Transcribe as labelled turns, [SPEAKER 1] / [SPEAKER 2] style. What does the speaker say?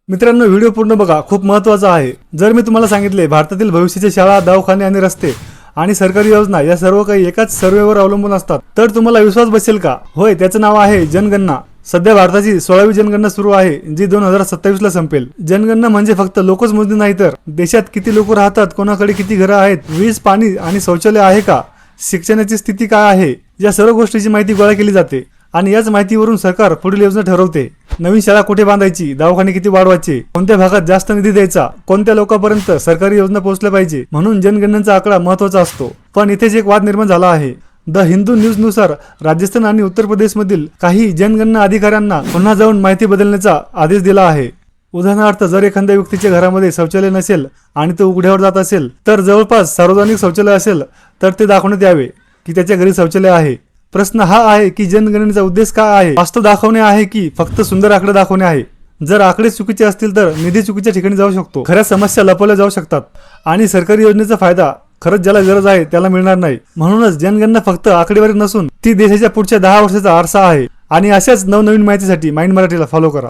[SPEAKER 1] मित्रांनो, व्हिडिओ पूर्ण बघा, खूप महत्त्वाचा आहे। जर मी तुम्हाला सांगितले भारतातील भविष्याच्या शाळा, दवाखाने आणि रस्ते आणि सरकारी योजना या सर्व काही एकाच सर्वेवर अवलंबून असतात, तर तुम्हाला विश्वास बसेल का? होय, त्याचं नाव आहे जनगणना। सध्या भारताची 16वी जनगणना सुरू आहे, जी 2027 ला संपेल। जनगणना म्हणजे फक्त लोकच मोजणे नाही, तर देशात किती लोक राहतात, कोणाकडे किती घरं आहेत, वीज, पाणी आणि शौचालय आहे का, शिक्षणाची स्थिती काय आहे, या सर्व गोष्टींची माहिती गोळा केली जाते आणि याच माहितीवरून सरकार पुढील योजना ठरवते। नवीन शाळा कुठे बांधायची, दवाखाने किती वाढवायचे, कोणत्या भागात जास्त निधी द्यायचा, कोणत्या लोकांपर्यंत सरकारी योजना पोहोचल्या पाहिजे। म्हणून जनगणनेचा आकडा महत्त्वाचा असतो। पण इथेच एक वाद निर्माण झाला आहे। द हिंदू न्यूज नुसार राजस्थान आणि उत्तर प्रदेश मधील काही जनगणना अधिकाऱ्यांना पुन्हा जाऊन माहिती बदलण्याचा आदेश दिला आहे। उदाहरणार्थ, जर एखाद्या व्यक्तीच्या घरामध्ये शौचालय नसेल आणि तो उघड्यावर जात असेल, तर जवळपास सार्वजनिक शौचालय असेल तर ते दाखवण्यात यावे की त्याच्या घरी शौचालय आहे। प्रश्न हा आहे की जनगणनेचा उद्देश काय आहे? वास्तव दाखवणे आहे की फक्त सुंदर आकडे दाखवणे आहे? जर आकडे चुकीचे असतील तर निधी चुकीच्या ठिकाणी जाऊ शकतो, खऱ्या समस्या लपवल्या जाऊ शकतात आणि सरकारी योजनेचा फायदा खरंच ज्याला गरज आहे त्याला मिळणार नाही। म्हणूनच जनगणना फक्त आकडेवारी नसून ती देशाच्या पुढच्या 10 वर्षाचा आरसा आहे। आणि अशाच नवनवीन माहितीसाठी माइंड मराठीला फॉलो करा।